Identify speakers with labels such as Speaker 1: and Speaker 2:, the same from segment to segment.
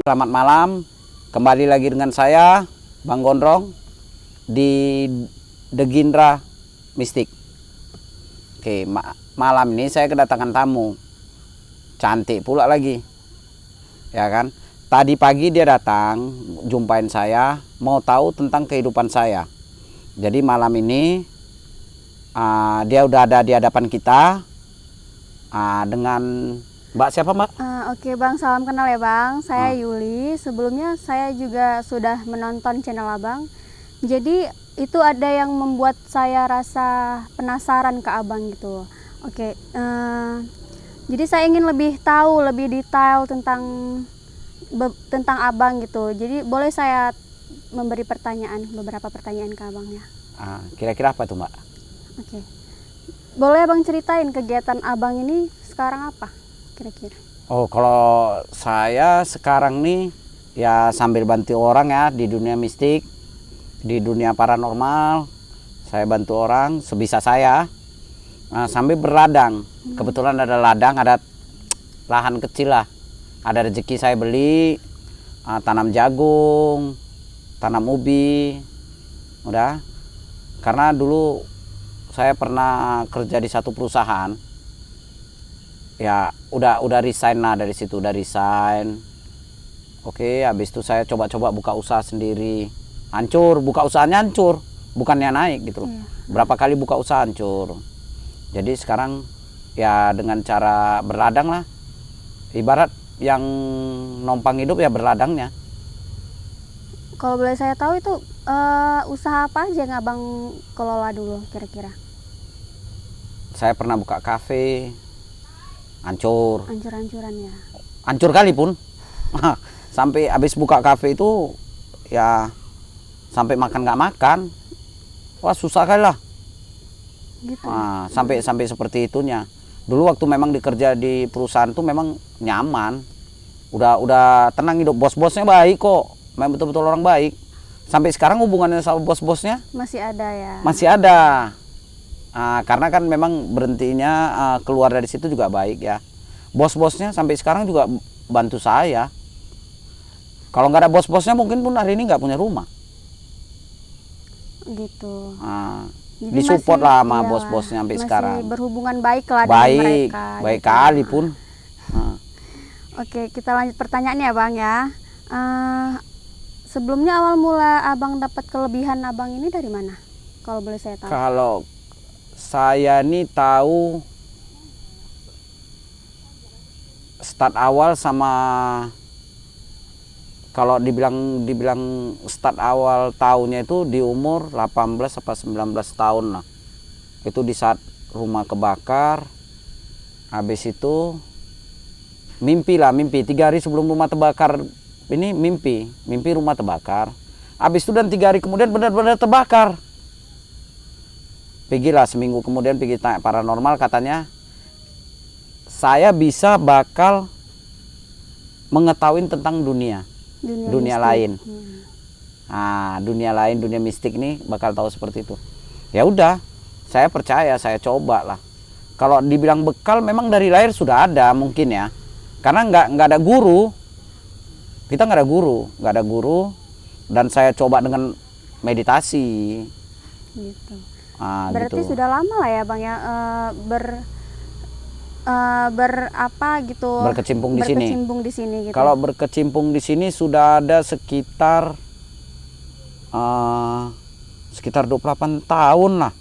Speaker 1: Selamat malam, kembali lagi dengan saya Bang Gondrong di The Gindra Mistik. Oke, malam ini saya kedatangan tamu cantik pula lagi, ya kan? Tadi pagi dia datang jumpain saya, mau tahu tentang kehidupan saya. Jadi malam ini dia udah ada di hadapan kita dengan Mbak siapa, Mbak?
Speaker 2: Oke Bang, salam kenal ya Bang. Saya Yuli. Sebelumnya saya juga sudah menonton channel Abang. Jadi itu ada yang membuat saya rasa penasaran ke Abang gitu. Oke, jadi saya ingin lebih tahu lebih detail tentang Abang gitu. Jadi boleh saya memberi beberapa pertanyaan ke Abang ya?
Speaker 1: Kira-kira apa tuh, Mbak?
Speaker 2: Oke, boleh Abang ceritain kegiatan Abang ini sekarang apa kira-kira?
Speaker 1: Oh, kalau saya sekarang nih ya sambil bantu orang ya di dunia mistik, di dunia paranormal. Saya bantu orang sebisa saya, sambil berladang. Kebetulan ada ladang, ada lahan kecil lah. Ada rezeki saya beli, tanam jagung, tanam ubi. Udah. Karena dulu saya pernah kerja di satu perusahaan. Ya udah resign lah dari situ, udah resign. Oke, habis itu saya coba-coba buka usaha sendiri, hancur, buka usahanya hancur, bukannya naik gitu. Berapa kali buka usaha hancur. Jadi sekarang ya dengan cara berladang lah, ibarat yang nompang hidup ya berladangnya.
Speaker 2: Kalau boleh saya tahu itu usaha apa aja yang Abang kelola dulu kira-kira?
Speaker 1: Saya pernah buka kafe, hancur.
Speaker 2: Hancur-hancuran ya?
Speaker 1: Hancur kali pun. Sampai habis buka kafe itu ya sampai makan nggak makan. Wah, susah kali lah.
Speaker 2: Gitu.
Speaker 1: Sampai seperti itunya. Dulu waktu memang dikerja di perusahaan tuh memang nyaman. Udah tenang hidup, bos-bosnya baik kok. Memang betul-betul orang baik. Sampai sekarang hubungannya sama bos-bosnya
Speaker 2: masih ada ya?
Speaker 1: Masih ada. Karena kan memang berhentinya keluar dari situ juga baik ya. Bos-bosnya sampai sekarang juga bantu saya. Kalau nggak ada bos-bosnya mungkin pun hari ini nggak punya rumah.
Speaker 2: Gitu. Jadi
Speaker 1: Disupport lah sama
Speaker 2: iyalah,
Speaker 1: bos-bosnya sampai sekarang.
Speaker 2: Masih berhubungan baik lah dengan
Speaker 1: Baik,
Speaker 2: mereka.
Speaker 1: baik
Speaker 2: gitu.
Speaker 1: kali pun.
Speaker 2: Oke, kita lanjut pertanyaan ya Bang ya. Sebelumnya awal mula Abang dapat kelebihan Abang ini dari mana? Kalau boleh saya tahu.
Speaker 1: Kalau saya nih tahu start awal sama, kalau dibilang start awal tahunnya itu di umur 18 apa 19 tahun lah. Itu di saat rumah kebakar. Habis itu mimpi 3 hari sebelum rumah terbakar ini mimpi rumah terbakar. Habis itu dan 3 hari kemudian benar-benar terbakar. Pergilah seminggu kemudian pergi tanya paranormal, katanya saya bisa bakal mengetahui tentang dunia lain. Dunia lain, dunia mistik nih bakal tahu seperti itu. Ya udah, saya percaya, saya coba lah. Kalau dibilang bekal memang dari lahir sudah ada mungkin ya. Karena nggak ada guru. Kita nggak ada guru dan saya coba dengan meditasi.
Speaker 2: Gitu. Berarti
Speaker 1: gitu.
Speaker 2: sudah lama lah ya Bang ya
Speaker 1: berkecimpung
Speaker 2: di sini gitu.
Speaker 1: Kalau berkecimpung di sini sudah ada sekitar 28 tahun lah.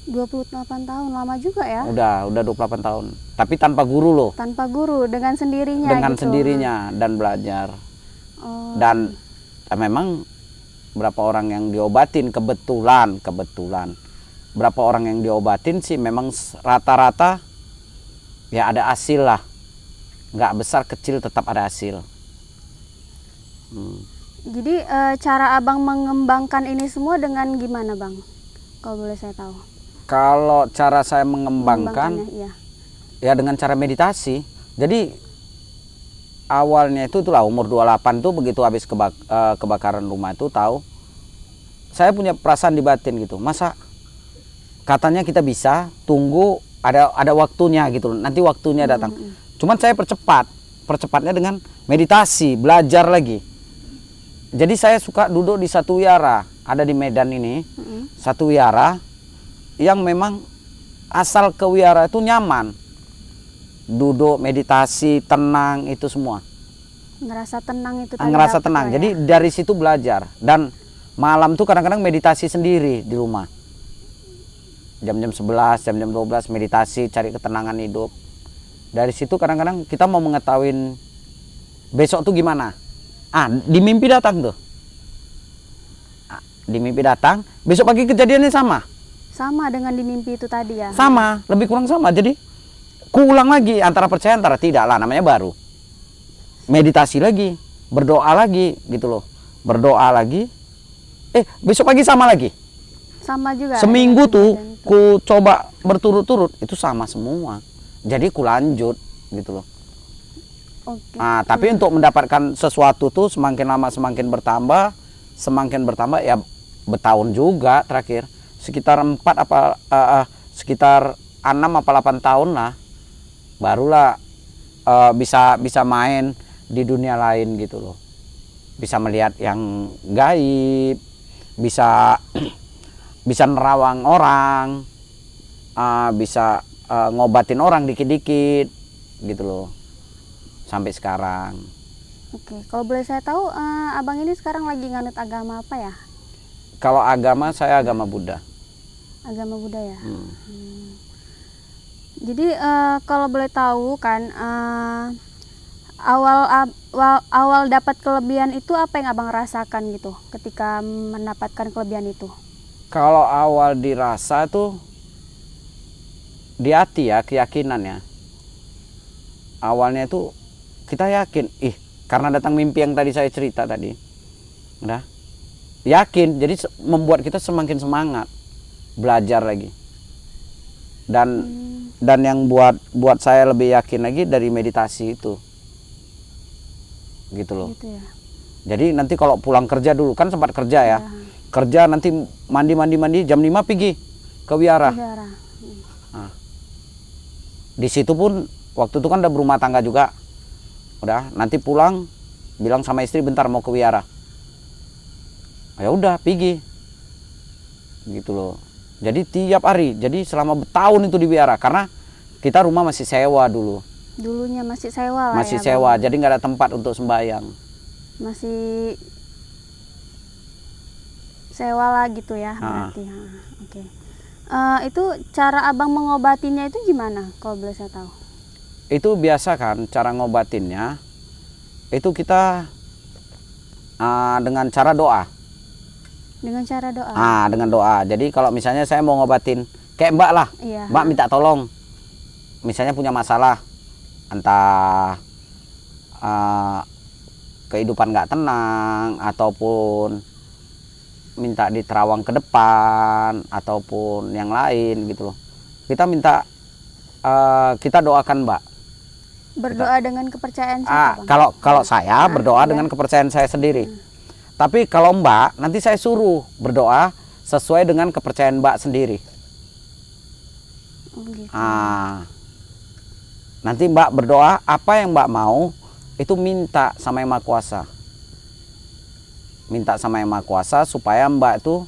Speaker 2: 28 tahun, lama juga ya?
Speaker 1: Udah 28 tahun. Tapi tanpa guru loh.
Speaker 2: Tanpa guru, dengan sendirinya
Speaker 1: Dengan
Speaker 2: gitu.
Speaker 1: sendirinya dan belajar. Dan memang berapa orang yang diobatin kebetulan. Berapa orang yang diobatin sih memang rata-rata ya ada hasil lah. Nggak besar kecil tetap ada hasil.
Speaker 2: Jadi cara Abang mengembangkan ini semua dengan gimana Bang? Kalau boleh saya tahu.
Speaker 1: Kalau cara saya mengembangkan
Speaker 2: iya.
Speaker 1: Ya dengan cara meditasi. Jadi awalnya itulah umur 28 tuh begitu habis kebakaran rumah itu tahu. Saya punya perasaan di batin gitu. Masa katanya kita bisa tunggu ada waktunya gitu. Nanti waktunya datang. Cuman saya percepatnya dengan meditasi, belajar lagi. Jadi saya suka duduk di satu wihara, ada di Medan ini, satu wihara yang memang asal ke wihara itu nyaman. Duduk, meditasi, tenang, itu semua.
Speaker 2: Ngerasa tenang itu tadi
Speaker 1: Ngerasa
Speaker 2: apa
Speaker 1: tenang.
Speaker 2: ya?
Speaker 1: Jadi dari situ belajar. Dan malam tuh kadang-kadang meditasi sendiri di rumah. Jam-jam 11, jam-jam 12 meditasi, cari ketenangan hidup. Dari situ kadang-kadang kita mau mengetahui besok tuh gimana. Di mimpi datang tuh. Di mimpi datang, besok pagi kejadiannya sama.
Speaker 2: Sama dengan di mimpi itu tadi ya?
Speaker 1: Sama, lebih kurang sama. Jadi kuulang lagi, antara percaya antara tidak lah, namanya baru. Meditasi lagi, berdoa lagi gitu loh. Berdoa lagi. Besok pagi sama lagi.
Speaker 2: Sama juga.
Speaker 1: Seminggu tuh ku coba berturut-turut, itu sama semua. Jadi ku lanjut gitu loh.
Speaker 2: Oke.
Speaker 1: Tapi untuk mendapatkan sesuatu tuh semakin lama semakin bertambah ya bertahun juga terakhir. Sekitar 6 apa 8 tahun lah. Barulah bisa main di dunia lain gitu loh. Bisa melihat yang gaib, bisa nerawang orang, bisa ngobatin orang dikit-dikit gitu loh. Sampai sekarang.
Speaker 2: Oke, kalau boleh saya tahu, abang ini sekarang lagi nganut agama apa ya?
Speaker 1: Kalau agama, saya agama Buddha.
Speaker 2: Agama Buddha ya. Jadi kalau boleh tahu kan, awal dapat kelebihan itu apa yang abang rasakan gitu, ketika mendapatkan kelebihan itu?
Speaker 1: Kalau awal dirasa tuh di hati ya, keyakinan ya. Awalnya itu kita yakin, karena datang mimpi yang tadi saya cerita tadi, udah yakin, jadi membuat kita semakin semangat belajar lagi. Dan yang buat saya lebih yakin lagi dari meditasi itu, gitu loh.
Speaker 2: Gitu ya.
Speaker 1: Jadi nanti kalau pulang kerja dulu, kan sempat kerja ya, kerja nanti mandi jam 5 pergi ke wihara. Di situ pun waktu itu kan udah berumah tangga juga. Udah, nanti pulang bilang sama istri bentar mau ke wihara. Ya udah, pergi. Gitu loh. Jadi tiap hari, jadi selama bertahun itu di wihara, karena kita rumah masih sewa dulu.
Speaker 2: Dulunya masih sewa lah.
Speaker 1: Masih
Speaker 2: ya,
Speaker 1: sewa,
Speaker 2: Bang.
Speaker 1: jadi nggak ada tempat untuk sembahyang.
Speaker 2: Masih sewa lah gitu ya, berarti. Oke. Itu cara abang mengobatinya itu gimana kalau boleh saya tahu?
Speaker 1: Itu biasa kan cara ngobatinnya, itu kita dengan cara doa.
Speaker 2: Dengan cara doa?
Speaker 1: Dengan doa. Jadi kalau misalnya saya mau ngobatin, kayak Mbak lah,
Speaker 2: Iya.
Speaker 1: Mbak minta tolong, misalnya punya masalah, entah kehidupan nggak tenang, ataupun minta diterawang ke depan, ataupun yang lain gitu loh. Kita minta, kita doakan Mbak.
Speaker 2: Berdoa dengan kepercayaan siapa, Bang?
Speaker 1: Kalau saya berdoa dengan kepercayaan saya sendiri. Tapi kalau Mbak, nanti saya suruh berdoa sesuai dengan kepercayaan Mbak sendiri.
Speaker 2: Oh, gitu.
Speaker 1: Nanti Mbak berdoa, apa yang Mbak mau, itu minta sama Yang Maha Kuasa. Minta sama Yang Maha Kuasa supaya Mbak itu,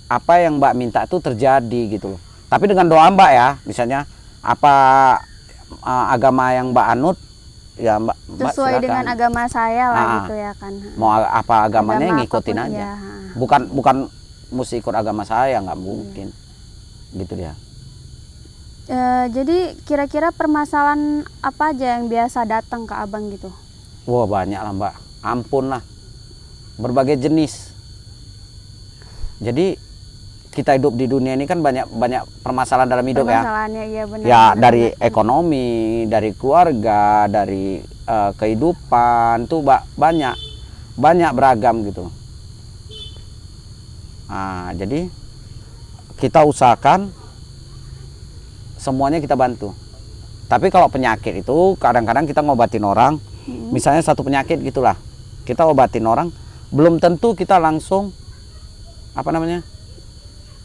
Speaker 1: apa yang Mbak minta itu terjadi gitu loh. Tapi dengan doa Mbak ya, misalnya apa agama yang Mbak anut, ya Mbak
Speaker 2: sesuai
Speaker 1: silakan.
Speaker 2: dengan agama saya lah gitu ya kan.
Speaker 1: Mau apa agamanya
Speaker 2: Agama
Speaker 1: ngikutin
Speaker 2: apapun,
Speaker 1: aja.
Speaker 2: ya.
Speaker 1: Bukan mesti ikut agama saya, nggak mungkin. Gitu dia.
Speaker 2: Jadi kira-kira permasalahan apa aja yang biasa datang ke abang gitu?
Speaker 1: Wah, banyak lah Mbak, ampun lah, berbagai jenis. Jadi kita hidup di dunia ini kan banyak permasalahan dalam hidup ya.
Speaker 2: Permasalahannya iya benar.
Speaker 1: Ya dari ekonomi, dari keluarga, dari kehidupan tuh banyak beragam gitu. Jadi kita usahakan semuanya kita bantu. Tapi kalau penyakit itu kadang-kadang kita ngobatin orang, misalnya satu penyakit gitulah, kita obatin orang, belum tentu kita langsung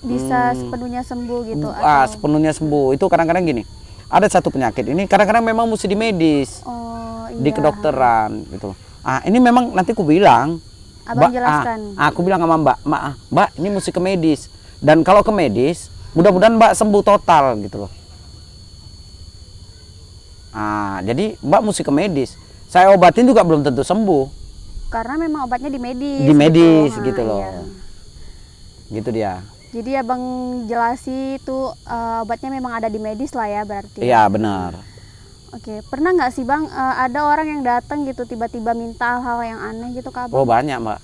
Speaker 1: bisa
Speaker 2: sepenuhnya sembuh gitu.
Speaker 1: sepenuhnya sembuh. Itu kadang-kadang gini, ada satu penyakit ini kadang-kadang memang mesti di medis,
Speaker 2: Oh iya.
Speaker 1: di kedokteran gitu. Ini memang nanti aku bilang,
Speaker 2: Abang jelaskan.
Speaker 1: aku bilang sama Mbak, ini mesti ke medis. Dan kalau ke medis, mudah-mudahan Mbak sembuh total gitu loh. Jadi Mbak mesti ke medis. Saya obatin juga belum tentu sembuh.
Speaker 2: Karena memang obatnya di medis.
Speaker 1: Di medis gitu loh.
Speaker 2: Iya.
Speaker 1: Gitu dia.
Speaker 2: Jadi abang jelasi itu obatnya memang ada di medis lah ya berarti.
Speaker 1: Iya benar.
Speaker 2: Oke, pernah nggak sih bang ada orang yang datang gitu tiba-tiba minta hal yang aneh gitu ke abang?
Speaker 1: Oh banyak Mbak.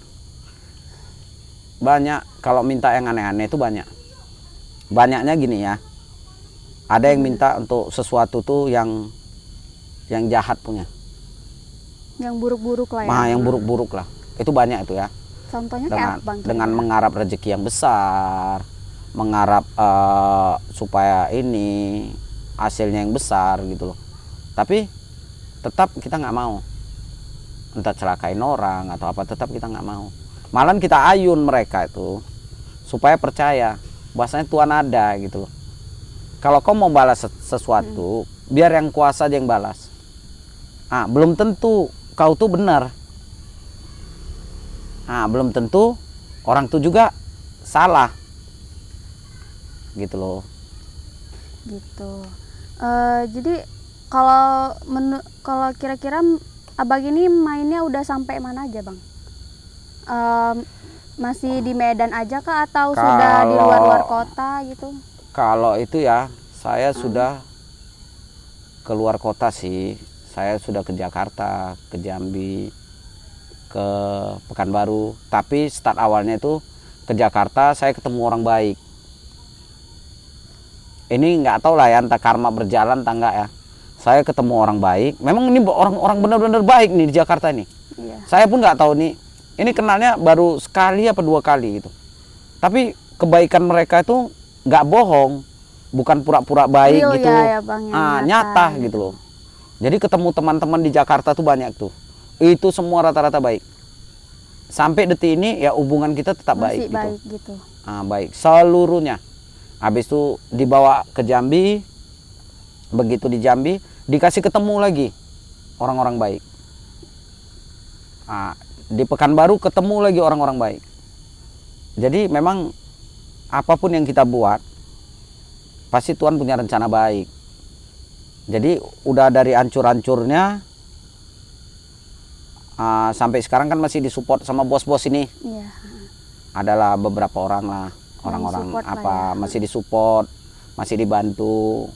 Speaker 1: Banyak, kalau minta yang aneh-aneh itu banyak. Banyaknya gini ya. Ada yang minta untuk sesuatu tuh yang jahat punya.
Speaker 2: Yang buruk-buruk lah ya.
Speaker 1: Yang buruk-buruk lah. Itu banyak itu ya.
Speaker 2: Contohnya kayak apa bang?
Speaker 1: Dengan mengharap rezeki yang besar, mengharap supaya ini hasilnya yang besar gitu loh. Tapi tetap kita nggak mau. Entah celakain orang atau apa, tetap kita nggak mau. Malah kita ayun mereka itu supaya percaya bahwasanya Tuhan ada gitu loh. Kalau kau mau balas sesuatu, biar yang kuasa aja yang balas. Belum tentu kau tuh benar. Belum tentu orang tuh juga salah. Gitu loh.
Speaker 2: Gitu. Jadi kalau kira-kira abang ini mainnya udah sampai mana aja bang? Masih di Medan aja kah atau sudah di luar-luar kota gitu?
Speaker 1: Kalau itu ya, saya sudah keluar kota sih. Saya sudah ke Jakarta, ke Jambi, ke Pekanbaru. Tapi start awalnya itu ke Jakarta, saya ketemu orang baik. Ini nggak tahu lah ya, entah karma berjalan entah enggak ya. Saya ketemu orang baik. Memang ini orang benar-benar baik nih di Jakarta nih.
Speaker 2: Iya.
Speaker 1: Saya pun nggak tahu nih. Ini kenalnya baru sekali apa 2 kali gitu. Tapi kebaikan mereka itu nggak bohong, bukan pura-pura baik
Speaker 2: Real
Speaker 1: gitu.
Speaker 2: ya, Bang, yang
Speaker 1: Nyata gitu loh. Jadi ketemu teman-teman di Jakarta tuh banyak tuh. Itu semua rata-rata baik. Sampai detik ini ya hubungan kita tetap
Speaker 2: Masih
Speaker 1: baik
Speaker 2: baik
Speaker 1: gitu.
Speaker 2: gitu.
Speaker 1: Baik seluruhnya. Habis itu dibawa ke Jambi. Begitu di Jambi dikasih ketemu lagi orang-orang baik. Di Pekanbaru ketemu lagi orang-orang baik. Jadi memang apapun yang kita buat pasti Tuhan punya rencana baik. Jadi udah dari hancur-hancurnya sampai sekarang kan masih disupport sama bos-bos ini.
Speaker 2: Iya.
Speaker 1: Adalah beberapa orang lah, orang-orang
Speaker 2: ya.
Speaker 1: masih disupport, masih dibantu.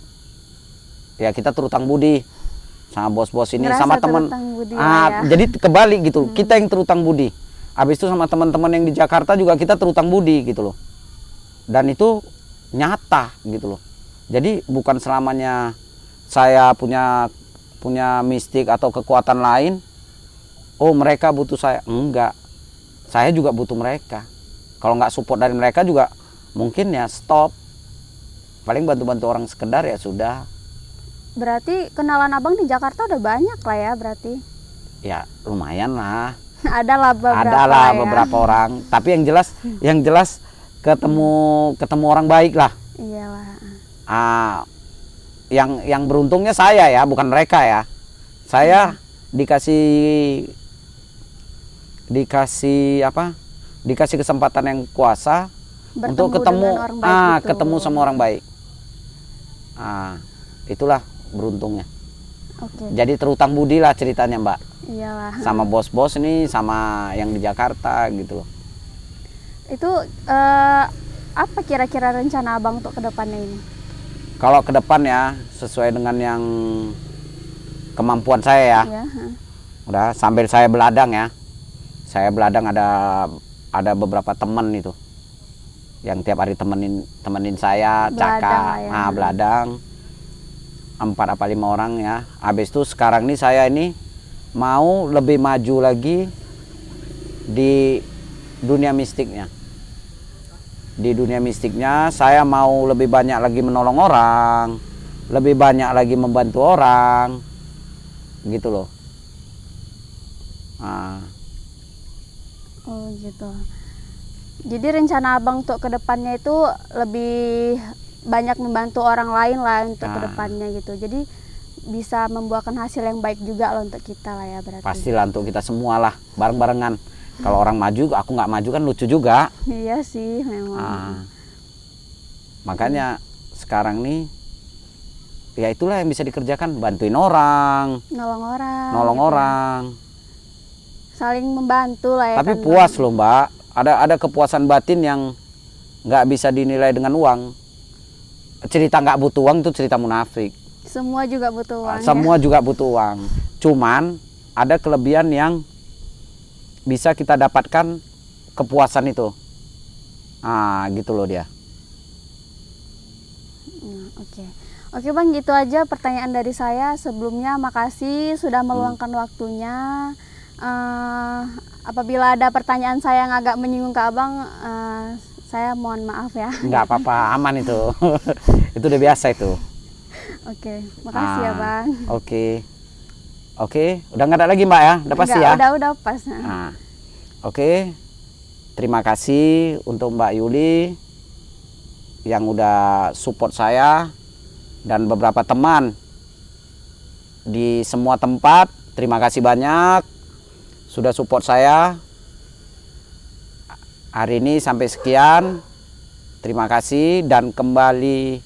Speaker 1: Ya kita terutang budi sama bos-bos ini.
Speaker 2: Ngerasa
Speaker 1: sama teman.
Speaker 2: Ya.
Speaker 1: Jadi kebalik gitu, kita yang terutang budi. Habis itu sama teman-teman yang di Jakarta juga kita terutang budi gitu loh. Dan itu nyata gitu loh. Jadi bukan selamanya saya punya mistik atau kekuatan lain. Oh mereka butuh saya, enggak. Saya juga butuh mereka. Kalau nggak support dari mereka juga mungkin ya stop. Paling bantu-bantu orang sekedar ya sudah.
Speaker 2: Berarti kenalan abang di Jakarta udah banyak lah ya berarti?
Speaker 1: Ya lumayan lah.
Speaker 2: Adalah
Speaker 1: beberapa orang. Tapi yang jelas ketemu orang baik lah.
Speaker 2: Iyalah.
Speaker 1: Yang beruntungnya saya ya, bukan mereka ya. Saya dikasih kesempatan yang kuasa untuk ketemu sama orang baik. Itulah beruntungnya.
Speaker 2: Oke.
Speaker 1: Jadi terutang budi lah ceritanya Mbak.
Speaker 2: Iyalah.
Speaker 1: Sama bos-bos nih, sama yang di Jakarta gitu loh.
Speaker 2: Itu apa kira-kira rencana abang untuk kedepannya ini?
Speaker 1: Kalau ke depan ya sesuai dengan yang kemampuan saya ya.
Speaker 2: Iya.
Speaker 1: Udah sambil saya beladang ya. Saya beladang ada beberapa teman itu yang tiap hari temenin saya cakap, beladang 4 apa 5 orang ya. Habis itu sekarang nih saya ini mau lebih maju lagi di dunia mistiknya. Di dunia mistiknya saya mau lebih banyak lagi menolong orang, lebih banyak lagi membantu orang, gitu loh.
Speaker 2: Oh gitu. Jadi rencana abang untuk kedepannya itu lebih banyak membantu orang lain lah untuk
Speaker 1: Ah.
Speaker 2: kedepannya gitu. Jadi bisa membuahkan hasil yang baik juga loh untuk kita lah ya berarti.
Speaker 1: Pastilah untuk kita semua lah, bareng-barengan. Kalau orang maju, aku nggak maju kan lucu juga.
Speaker 2: Iya sih memang.
Speaker 1: Ah. Makanya sekarang nih, ya itulah yang bisa dikerjakan, bantuin orang,
Speaker 2: Nolong orang.
Speaker 1: nolong
Speaker 2: gitu.
Speaker 1: orang.
Speaker 2: Saling membantu lah ya.
Speaker 1: Tapi
Speaker 2: kan,
Speaker 1: puas
Speaker 2: Bang?
Speaker 1: loh Mbak, ada kepuasan batin yang nggak bisa dinilai dengan uang. Cerita nggak butuh uang itu cerita munafik.
Speaker 2: Semua juga butuh uang.
Speaker 1: Semua juga butuh uang. Cuman ada kelebihan yang bisa kita dapatkan kepuasan itu. Ah, gitu loh dia.
Speaker 2: Oke. Oke Bang, gitu aja pertanyaan dari saya. Sebelumnya makasih sudah meluangkan waktunya. Apabila ada pertanyaan saya yang agak menyinggung ke Abang, saya mohon maaf ya.
Speaker 1: Nggak apa-apa, aman itu. Itu udah biasa itu.
Speaker 2: Oke, makasih ya Bang.
Speaker 1: Oke. Oke, udah nggak ada lagi Mbak ya? Udah pasti ya?
Speaker 2: Udah pas.
Speaker 1: Nah, oke. Terima kasih untuk Mbak Yuli yang udah support saya dan beberapa teman di semua tempat. Terima kasih banyak sudah support saya. Hari ini sampai sekian. Terima kasih dan kembali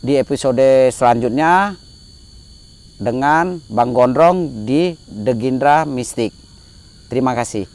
Speaker 1: di episode selanjutnya dengan Bang Gondrong di The Gindra Mistik. Terima kasih.